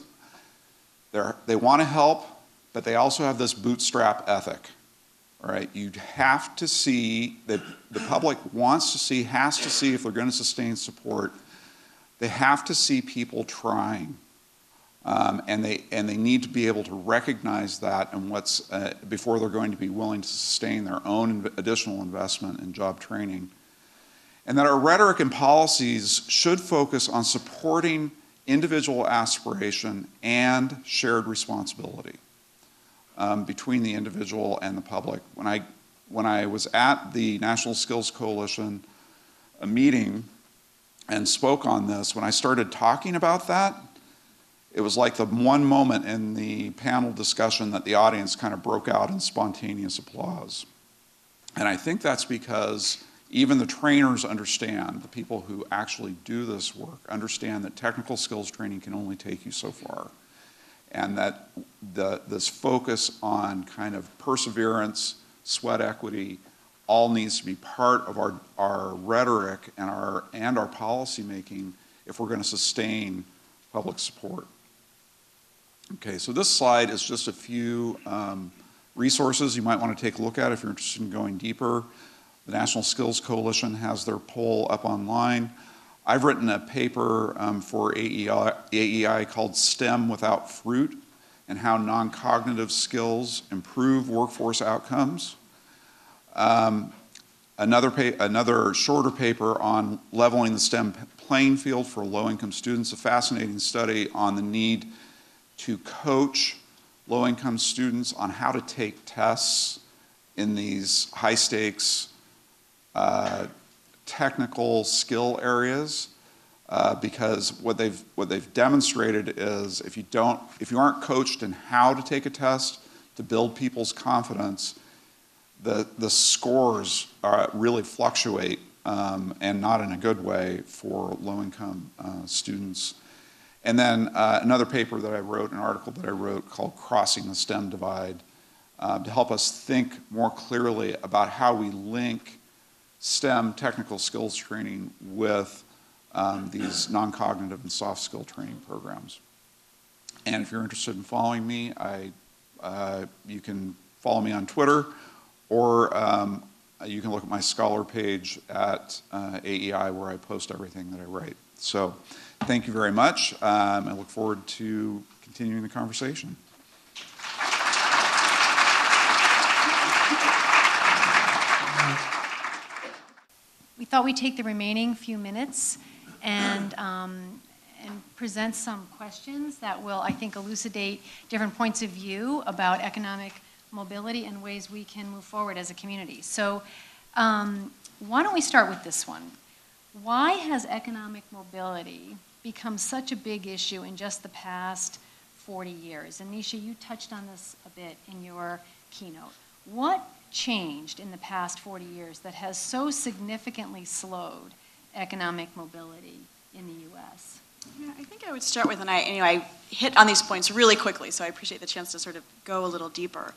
they want to help, but they also have this bootstrap ethic. All right, you have to see that the public has to see if they're going to sustain support, they have to see people trying. And they need to be able to recognize that and before they're going to be willing to sustain their own additional investment in job training. And that our rhetoric and policies should focus on supporting individual aspiration and shared responsibility between the individual and the public. When I was at the National Skills Coalition meeting and spoke on this, when I started talking about that, it was like the one moment in the panel discussion that the audience kind of broke out in spontaneous applause. And I think that's because Even the trainers understand, the people who actually do this work understand that technical skills training can only take you so far. And that this focus on kind of perseverance, sweat equity, all needs to be part of our rhetoric and our policy making if we're going to sustain public support. Okay, so this slide is just a few resources you might want to take a look at if you're interested in going deeper. The National Skills Coalition has their poll up online. I've written a paper for AEI called STEM Without Fruit and How Non-Cognitive Skills Improve Workforce Outcomes. Another shorter paper on leveling the STEM playing field for low-income students, a fascinating study on the need to coach low-income students on how to take tests in these high-stakes technical skill areas, because what they've demonstrated is if you aren't coached in how to take a test to build people's confidence, the scores really fluctuate, and not in a good way for low-income students. And then another paper that I wrote, an article that I wrote called Crossing the STEM Divide, to help us think more clearly about how we link STEM technical skills training with these non-cognitive and soft skill training programs. And if you're interested in following me, you can follow me on Twitter, or you can look at my Scholar page at AEI where I post everything that I write. So thank you very much. I look forward to continuing the conversation. We thought we'd take the remaining few minutes and present some questions that will, I think, elucidate different points of view about economic mobility and ways we can move forward as a community. So why don't we start with this one? Why has economic mobility become such a big issue in just the past 40 years? And Nisha, you touched on this a bit in your keynote. What changed in the past 40 years that has so significantly slowed economic mobility in the U.S.? Yeah, I think I would start with, and I hit on these points really quickly, so I appreciate the chance to sort of go a little deeper,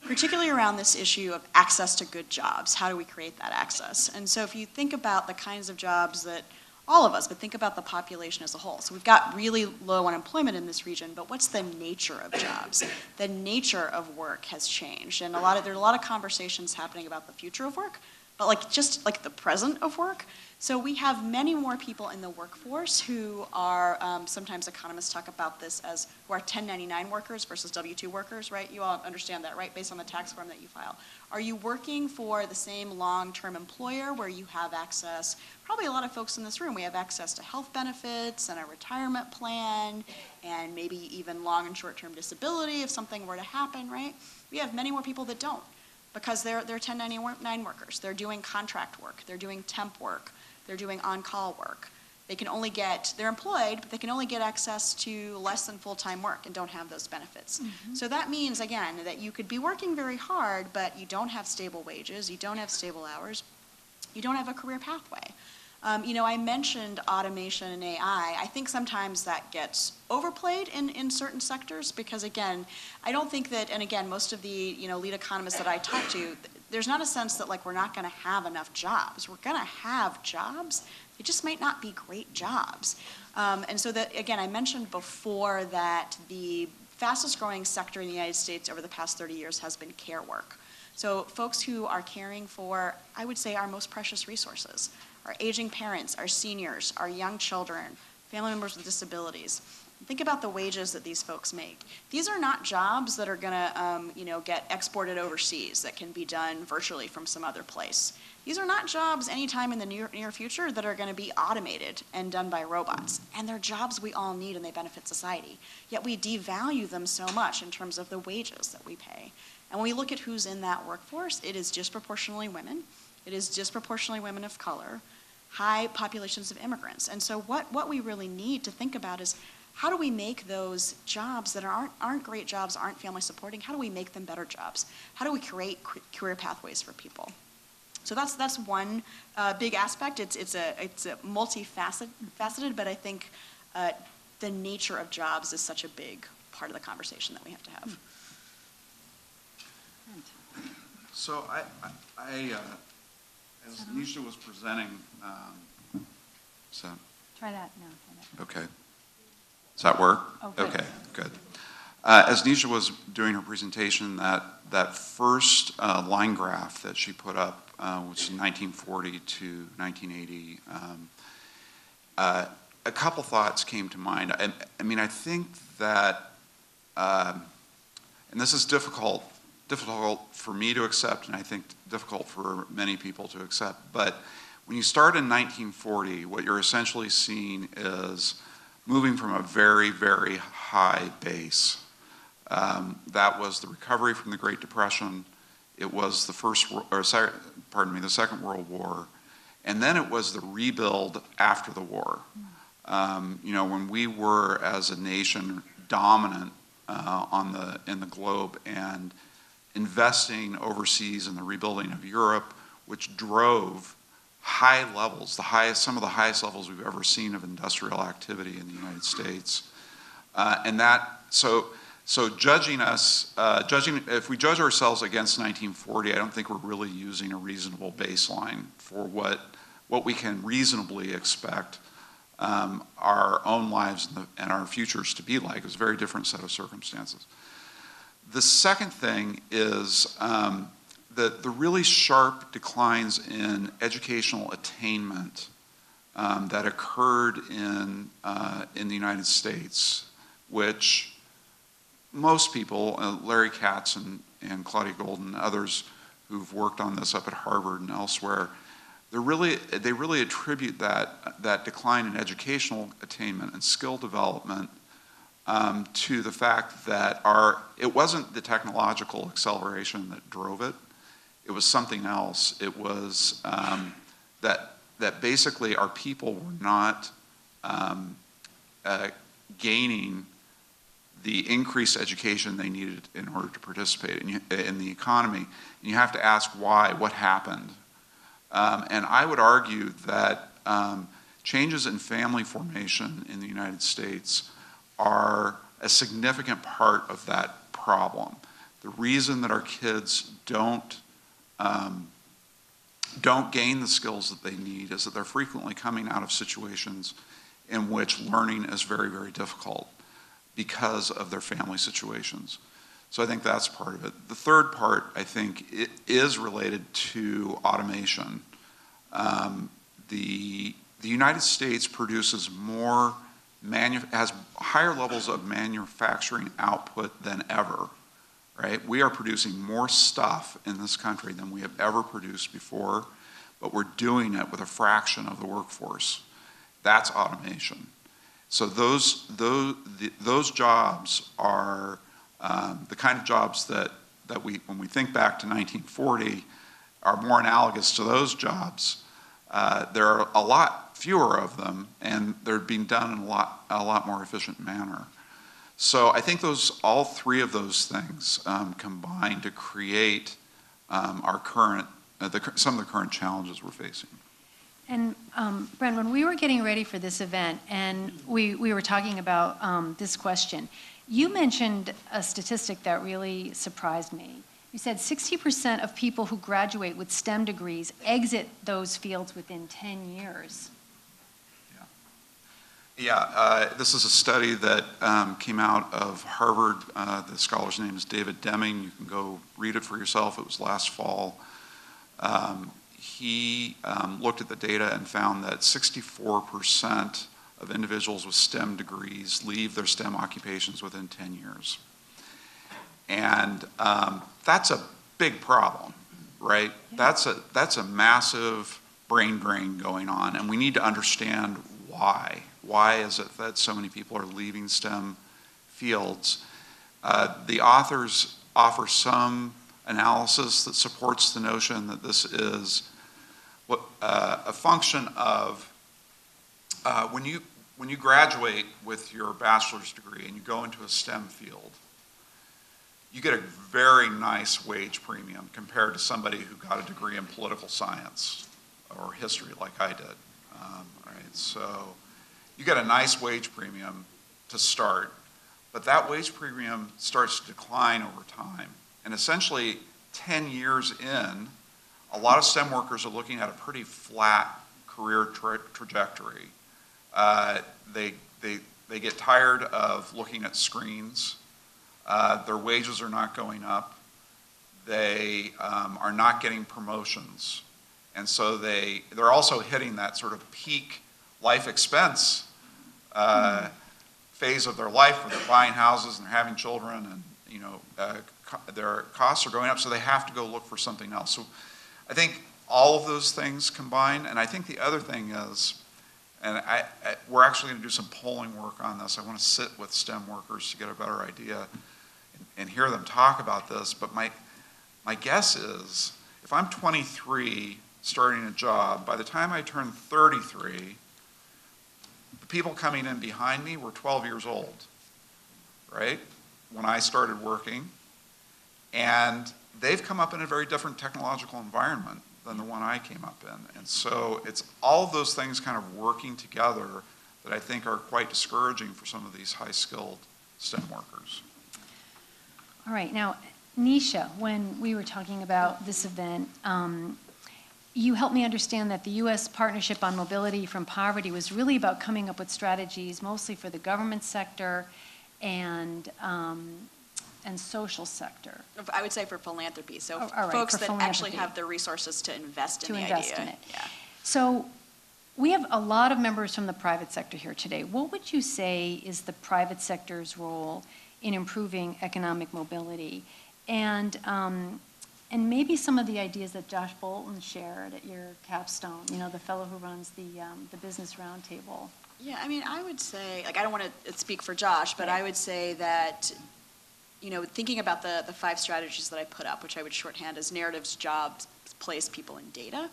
particularly around this issue of access to good jobs. How do we create that access? And so if you think about the kinds of jobs that all of us, but think about the population as a whole. So we've got really low unemployment in this region, but what's the nature of jobs? The nature of work has changed, and there are a lot of conversations happening about the future of work, but just like the present of work. So we have many more people in the workforce who are, sometimes economists talk about this as, who are 1099 workers versus W-2 workers, right? You all understand that, right, based on the tax form that you file. Are you working for the same long-term employer where you have access, probably a lot of folks in this room, we have access to health benefits and a retirement plan, and maybe even long and short-term disability if something were to happen, right? We have many more people that don't, because they're 1099 workers. They're doing contract work, they're doing temp work, they're doing on-call work. They're employed, but they can only get access to less than full-time work and don't have those benefits. Mm-hmm. So that means, again, that you could be working very hard, but you don't have stable wages, you don't have stable hours, you don't have a career pathway. I mentioned automation and AI. I think sometimes that gets overplayed in certain sectors because, again, I don't think that, and again, most of the lead economists that I talk to, there's not a sense that we're not going to have enough jobs. We're going to have jobs. They just might not be great jobs. And so that, again, I mentioned before that the fastest growing sector in the United States over the past 30 years has been care work. So folks who are caring for, I would say, our most precious resources, our aging parents, our seniors, our young children, family members with disabilities. Think about the wages that these folks make. These are not jobs that are going to, get exported overseas that can be done virtually from some other place. These are not jobs anytime in the near future that are going to be automated and done by robots. And they're jobs we all need and they benefit society. Yet we devalue them so much in terms of the wages that we pay. And when we look at who's in that workforce, it is disproportionately women. It is disproportionately women of color, high populations of immigrants. And so what we really need to think about is, how do we make those jobs that aren't great jobs, aren't family supporting, how do we make them better jobs? How do we create career pathways for people? So that's one big aspect. It's a multifaceted, but I think the nature of jobs is such a big part of the conversation that we have to have. So as Nisha was presenting, so. Try that, no, try that. Okay. Does that work? Oh, good. Okay, good. As Nisha was doing her presentation, that first line graph that she put up, which is 1940 to 1980, a couple thoughts came to mind. I mean, I think that, and this is difficult for me to accept, and I think difficult for many people to accept, but when you start in 1940, what you're essentially seeing is moving from a very, very high base. That was the recovery from the Great Depression. It was the Second World War, and then it was the rebuild after the war. When we were, as a nation, dominant in the globe and investing overseas in the rebuilding of Europe, which drove high levels, some of the highest levels we've ever seen of industrial activity in the United States. So judging us, if we judge ourselves against 1940, I don't think we're really using a reasonable baseline for what we can reasonably expect our own lives and our futures to be like. It's a very different set of circumstances. The second thing is the really sharp declines in educational attainment that occurred in the United States, which most people, Larry Katz and Claudia Golden, others who've worked on this up at Harvard and elsewhere, they really attribute that decline in educational attainment and skill development to the fact that it wasn't the technological acceleration that drove it. It was something else. It was that basically our people were not gaining the increased education they needed in order to participate in the economy. And you have to ask why, what happened? And I would argue that changes in family formation in the United States are a significant part of that problem. The reason that our kids don't gain the skills that they need is that they're frequently coming out of situations in which learning is very, very difficult because of their family situations. So I think that's part of it. The third part, I think, is related to automation. The United States produces has higher levels of manufacturing output than ever, right? We are producing more stuff in this country than we have ever produced before, but we're doing it with a fraction of the workforce. That's automation. So those jobs are the kind of jobs that when we think back to 1940, are more analogous to those jobs. There are a lot fewer of them, and they're being done in a lot more efficient manner. So I think all three of those things combine to create some of the current challenges we're facing. And Brent, when we were getting ready for this event and we were talking about this question, you mentioned a statistic that really surprised me. You said 60% of people who graduate with STEM degrees exit those fields within 10 years. Yeah, this is a study that came out of Harvard. The scholar's name is David Deming. You can go read it for yourself. It was last fall. He looked at the data and found that 64% of individuals with STEM degrees leave their STEM occupations within 10 years. And that's a big problem, right? Yeah. That's a massive brain drain going on, and we need to understand why. Why is it that so many people are leaving STEM fields? The authors offer some analysis that supports the notion that this is a function of when you graduate with your bachelor's degree and you go into a STEM field, you get a very nice wage premium compared to somebody who got a degree in political science or history like I did. Right? So you get a nice wage premium to start, but that wage premium starts to decline over time. And essentially, 10 years in, a lot of STEM workers are looking at a pretty flat career trajectory. They get tired of looking at screens. Their wages are not going up. They are not getting promotions. And so they're also hitting that sort of peak life expense phase of their life where they're buying houses and they're having children and their costs are going up, so they have to go look for something else. So I think all of those things combine, and I think the other thing is, and we're actually going to do some polling work on this. I want to sit with STEM workers to get a better idea and hear them talk about this, but my guess is if I'm 23 starting a job, by the time I turn 33, the people coming in behind me were 12 years old, right, when I started working, and they've come up in a very different technological environment than the one I came up in. And so it's all of those things kind of working together that I think are quite discouraging for some of these high-skilled STEM workers. All right, now, Nisha, when we were talking about this event, you helped me understand that the U.S. Partnership on Mobility from Poverty was really about coming up with strategies mostly for the government sector and social sector. I would say for philanthropy, so all right, folks for that actually philanthropy. have the resources to invest in the invest idea. in it. Yeah. So we have a lot of members from the private sector here today. What would you say is the private sector's role in improving economic mobility? And maybe some of the ideas that Josh Bolton shared at your capstone, the fellow who runs the Business Roundtable. Yeah, I mean, I would say, I don't want to speak for Josh, but I would say that, thinking about the 5 strategies that I put up, which I would shorthand as narratives, jobs, place, people, and data,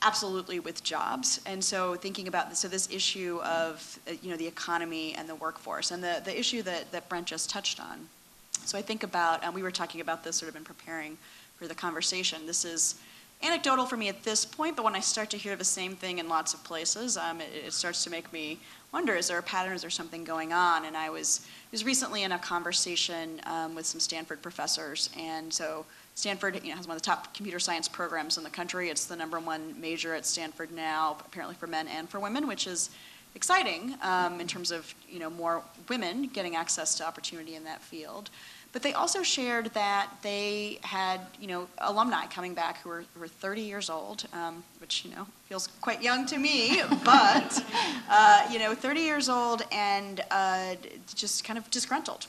absolutely with jobs. And so thinking about this issue of, the economy and the workforce, and the issue that Brent just touched on. So I think about, we were talking about this sort of in preparing for the conversation. This is anecdotal for me at this point, but when I start to hear the same thing in lots of places, it starts to make me wonder, is there a pattern, is there something going on? And I was recently in a conversation with some Stanford professors, and so Stanford has one of the top computer science programs in the country. It's the #1 major at Stanford now, apparently for men and for women, which is exciting in terms of more women getting access to opportunity in that field. But they also shared that they had alumni coming back who were 30 years old, which feels quite young to me, but 30 years old and just kind of disgruntled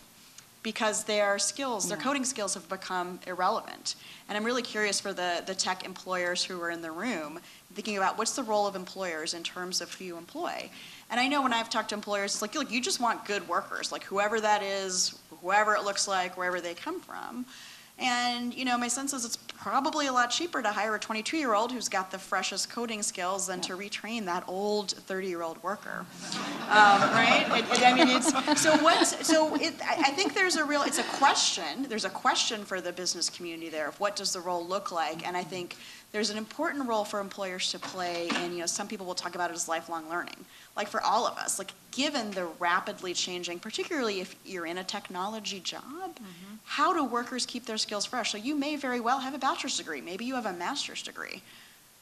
because their skills, their coding skills have become irrelevant. And I'm really curious for the tech employers who are in the room, thinking about what's the role of employers in terms of who you employ. And I know when I've talked to employers, it's like, look, you just want good workers, like whoever that is, whoever it looks like, wherever they come from. And, my sense is it's probably a lot cheaper to hire a 22-year-old who's got the freshest coding skills than to retrain that old 30-year-old worker, right? I think there's a question for the business community there of what does the role look like, and I think there's an important role for employers to play, and some people will talk about it as lifelong learning. Like for all of us, like given the rapidly changing, particularly if you're in a technology job, how do workers keep their skills fresh? So you may very well have a bachelor's degree, maybe you have a master's degree,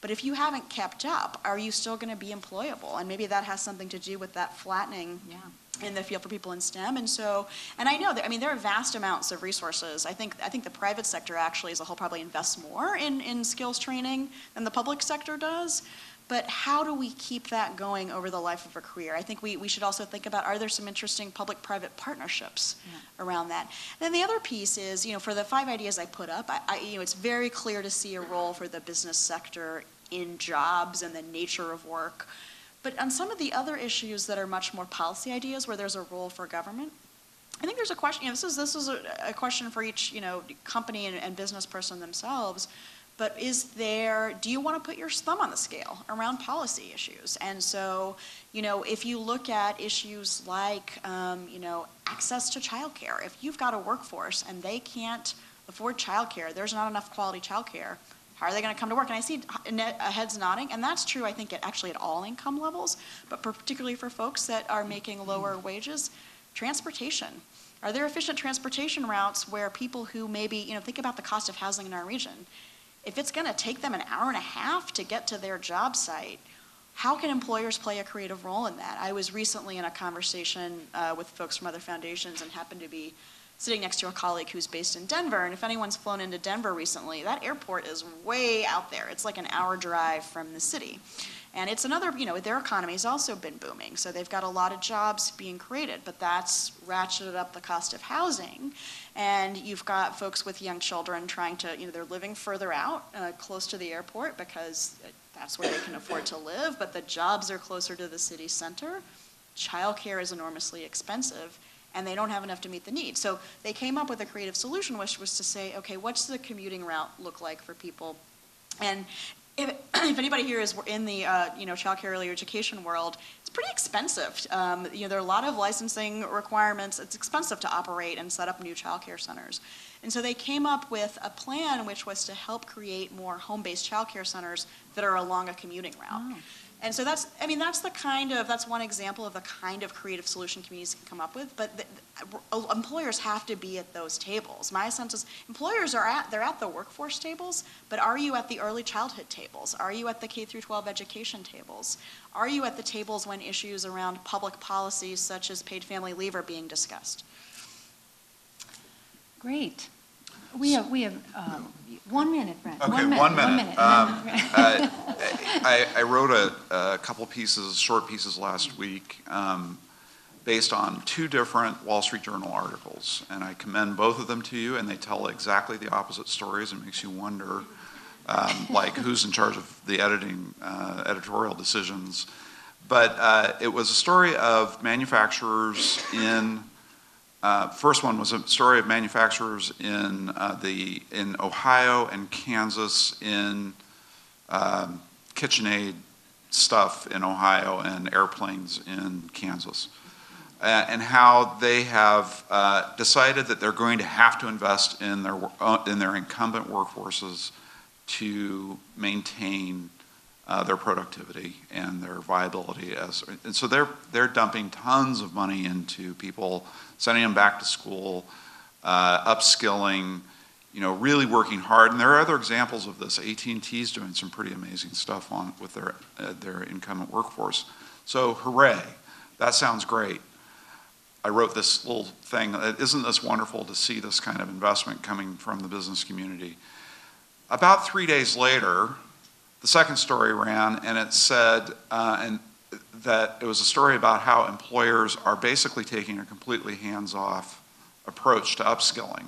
but if you haven't kept up, are you still going to be employable? And maybe that has something to do with that flattening in the field for people in STEM. And I know that, there are vast amounts of resources. I think the private sector actually as a whole probably invests more in skills training than the public sector does. But how do we keep that going over the life of a career? I think we should also think about, are there some interesting public-private partnerships around that? And then the other piece is, for the 5 ideas I put up, it's very clear to see a role for the business sector in jobs and the nature of work. But on some of the other issues that are much more policy ideas where there's a role for government, I think there's a question, this is a question for each, company and business person themselves. but do you want to put your thumb on the scale around policy issues? And so, if you look at issues like, access to childcare, if you've got a workforce and they can't afford childcare, there's not enough quality childcare, how are they going to come to work? And I see heads nodding, and that's true, I think, at all income levels, but particularly for folks that are making lower wages. Transportation. Are there efficient transportation routes where people who maybe, think about the cost of housing in our region. If it's going to take them an hour and a half to get to their job site, how can employers play a creative role in that? I was recently in a conversation with folks from other foundations and happened to be sitting next to a colleague who's based in Denver, and if anyone's flown into Denver recently, that airport is way out there. It's like an hour drive from the city. And it's another, their economy's also been booming, so they've got a lot of jobs being created, but that's ratcheted up the cost of housing. And you've got folks with young children trying to, they're living further out, close to the airport because that's where they can afford to live, but the jobs are closer to the city center. Childcare is enormously expensive, and they don't have enough to meet the need. So they came up with a creative solution, which was to say, okay, what's the commuting route look like for people? And if anybody here is in the childcare early education world, it's pretty expensive. There are a lot of licensing requirements. It's expensive to operate and set up new childcare centers. And so they came up with a plan which was to help create more home-based childcare centers that are along a commuting route. Oh. And so that's one example of the kind of creative solution communities can come up with, but employers have to be at those tables. My sense is employers they're at the workforce tables, but are you at the early childhood tables? Are you at the K through 12 education tables? Are you at the tables when issues around public policies such as paid family leave are being discussed? Great. We have 1 minute, Brent. Okay, 1 minute. 1 minute. I wrote a couple short pieces last week based on 2 different Wall Street Journal articles, and I commend both of them to you, and they tell exactly the opposite stories. It makes you wonder, who's in charge of the editorial decisions. But it was a story of manufacturers in. First one was a story of manufacturers in Ohio and Kansas in KitchenAid stuff in Ohio and airplanes in Kansas, and how they have decided that they're going to have to invest in their incumbent workforces to maintain their productivity and their viability and so they're dumping tons of money into people, sending them back to school, upskilling, really working hard. And there are other examples of this. AT&T is doing some pretty amazing stuff with their incumbent workforce. So hooray, that sounds great. I wrote this little thing. Isn't this wonderful to see this kind of investment coming from the business community? About 3 days later, the second story ran, and it said that it was a story about how employers are basically taking a completely hands-off approach to upskilling.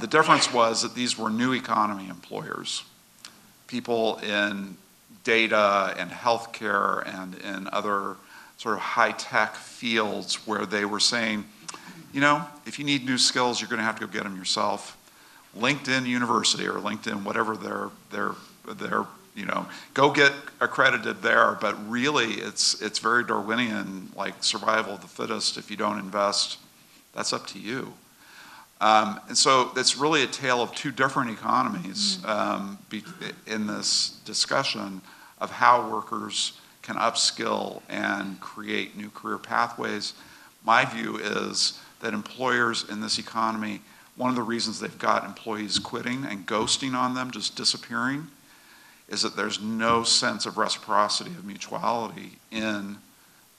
The difference was that these were new economy employers, people in data and healthcare and in other sort of high-tech fields where they were saying, if you need new skills, you're going to have to go get them yourself. LinkedIn University or LinkedIn, whatever they're go get accredited there, but really it's very Darwinian, like survival of the fittest. If you don't invest, that's up to you. And so it's really a tale of 2 different economies in this discussion of how workers can upskill and create new career pathways. My view is that employers in this economy, one of the reasons they've got employees quitting and ghosting on them, just disappearing, is that there's no sense of reciprocity, of mutuality in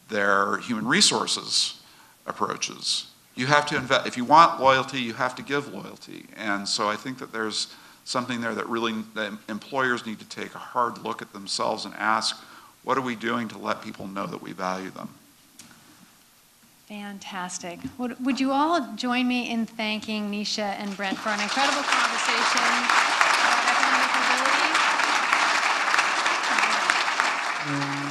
their human resources approaches. You have to invest. If you want loyalty, you have to give loyalty. And so I think that there's something there that employers need to take a hard look at themselves and ask, what are we doing to let people know that we value them? Fantastic. Would you all join me in thanking Nisha and Brent for an incredible conversation about economic mobility?